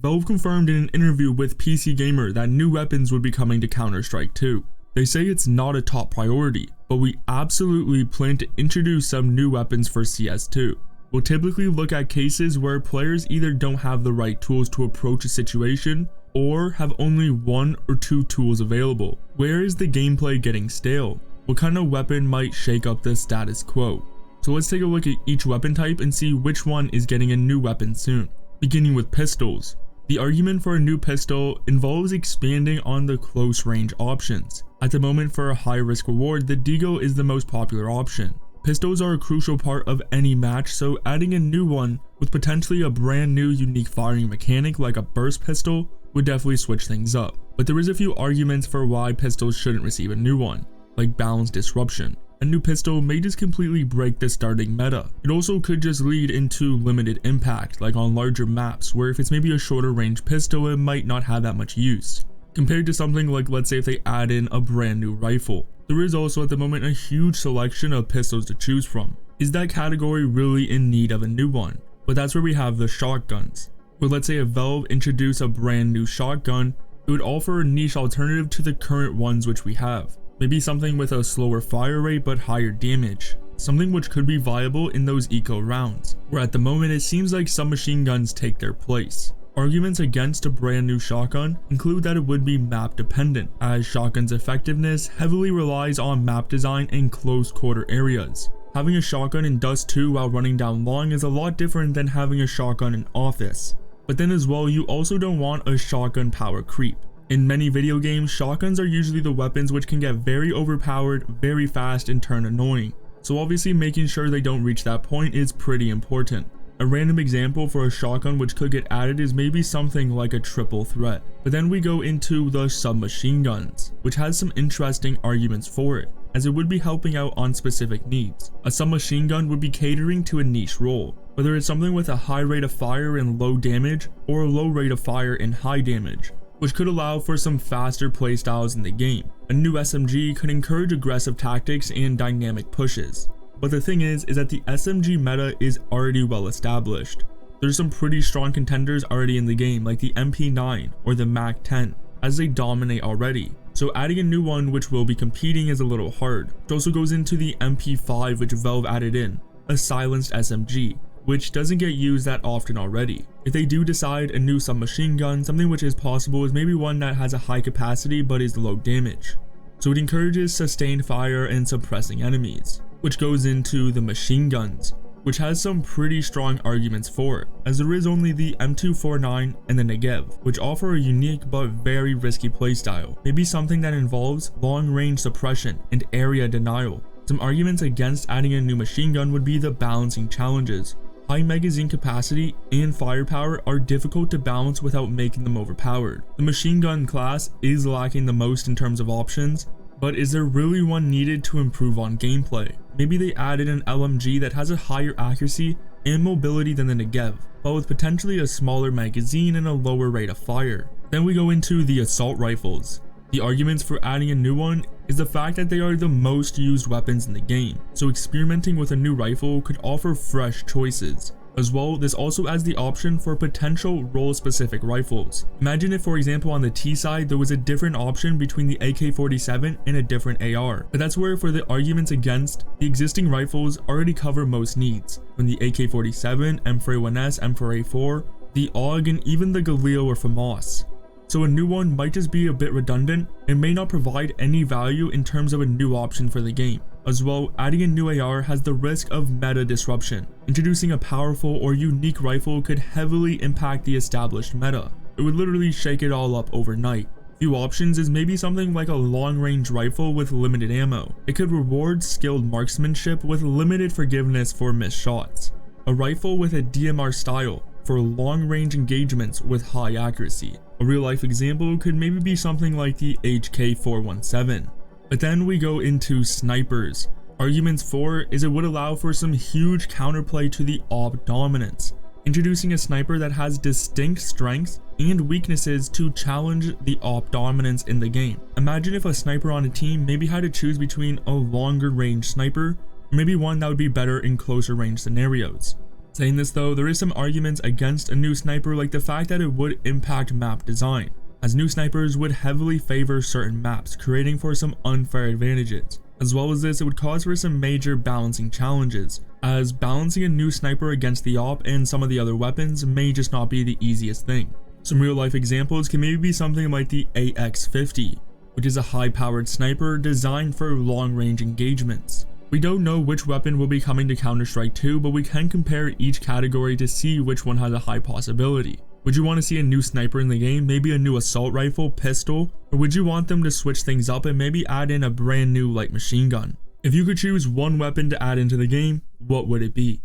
Valve confirmed in an interview with PC Gamer that new weapons would be coming to Counter-Strike 2. They say it's not a top priority, but we absolutely plan to introduce some new weapons for CS2. We'll typically look at cases where players either don't have the right tools to approach a situation or have only 1 or 2 tools available. Where is the gameplay getting stale? What kind of weapon might shake up the status quo? So let's take a look at each weapon type and see which one is getting a new weapon soon. Beginning with pistols. The argument for a new pistol involves expanding on the close range options. At the moment, for a high risk reward, the Deagle is the most popular option. Pistols are a crucial part of any match, so adding a new one with potentially a brand new unique firing mechanic like a burst pistol would definitely switch things up. But there is a few arguments for why pistols shouldn't receive a new one, like balance disruption. A new pistol may just completely break the starting meta. It also could just lead into limited impact, like on larger maps, where if it's maybe a shorter range pistol, it might not have that much use. Compared to something like, let's say if they add in a brand new rifle. There is also at the moment a huge selection of pistols to choose from. Is that category really in need of a new one? But that's where we have the shotguns. Where let's say if Valve introduced a brand new shotgun, it would offer a niche alternative to the current ones which we have. Maybe something with a slower fire rate but higher damage. Something which could be viable in those eco rounds, where at the moment it seems like submachine guns take their place. Arguments against a brand new shotgun include that it would be map dependent, as shotgun's effectiveness heavily relies on map design in close quarter areas. Having a shotgun in Dust 2 while running down long is a lot different than having a shotgun in Office. But then as well, you also don't want a shotgun power creep. In many video games, shotguns are usually the weapons which can get very overpowered, very fast, and turn annoying. So obviously making sure they don't reach that point is pretty important. A random example for a shotgun which could get added is maybe something like a triple threat. But then we go into the submachine guns, which has some interesting arguments for it, as it would be helping out on specific needs. A submachine gun would be catering to a niche role, whether it's something with a high rate of fire and low damage, or a low rate of fire and high damage, which could allow for some faster playstyles in the game. A new SMG could encourage aggressive tactics and dynamic pushes. But the thing is that the SMG meta is already well established. There's some pretty strong contenders already in the game, like the MP9 or the MAC-10, as they dominate already. So adding a new one which will be competing is a little hard. It also goes into the MP5 which Valve added in, a silenced SMG, which doesn't get used that often already. If they do decide a new submachine gun, something which is possible is maybe one that has a high capacity but is low damage. So it encourages sustained fire and suppressing enemies, which goes into the machine guns, which has some pretty strong arguments for it, as there is only the M249 and the Negev, which offer a unique but very risky playstyle. Maybe something that involves long range suppression and area denial. Some arguments against adding a new machine gun would be the balancing challenges. High magazine capacity and firepower are difficult to balance without making them overpowered. The machine gun class is lacking the most in terms of options, but is there really one needed to improve on gameplay? Maybe they added an LMG that has a higher accuracy and mobility than the Negev, but with potentially a smaller magazine and a lower rate of fire. Then we go into the assault rifles. The arguments for adding a new one is the fact that they are the most used weapons in the game, so experimenting with a new rifle could offer fresh choices. As well, this also adds the option for potential role-specific rifles. Imagine if, for example, on the T side there was a different option between the AK-47 and a different AR. But that's where, for the arguments against, the existing rifles already cover most needs, from the AK-47, M4A1S, M4A4, the AUG, and even the Galil or FAMAS. So a new one might just be a bit redundant and may not provide any value in terms of a new option for the game. As well, adding a new AR has the risk of meta disruption. Introducing a powerful or unique rifle could heavily impact the established meta. It would literally shake it all up overnight. Few options is maybe something like a long-range rifle with limited ammo. It could reward skilled marksmanship with limited forgiveness for missed shots. A rifle with a DMR style for long-range engagements with high accuracy. A real-life example could maybe be something like the HK417. But then we go into snipers. Arguments for is it would allow for some huge counterplay to the AWP dominance, introducing a sniper that has distinct strengths and weaknesses to challenge the AWP dominance in the game. Imagine if a sniper on a team maybe had to choose between a longer range sniper, or maybe one that would be better in closer range scenarios. Saying this though, there is some arguments against a new sniper, like the fact that it would impact map design, as new snipers would heavily favor certain maps, creating for some unfair advantages. As well as this, it would cause for some major balancing challenges, as balancing a new sniper against the AWP and some of the other weapons may just not be the easiest thing. Some real life examples can maybe be something like the AX50, which is a high powered sniper designed for long range engagements. We don't know which weapon will be coming to Counter-Strike 2, but we can compare each category to see which one has a high possibility. Would you want to see a new sniper in the game, maybe a new assault rifle, pistol, or would you want them to switch things up and maybe add in a brand new light machine gun? If you could choose one weapon to add into the game, what would it be?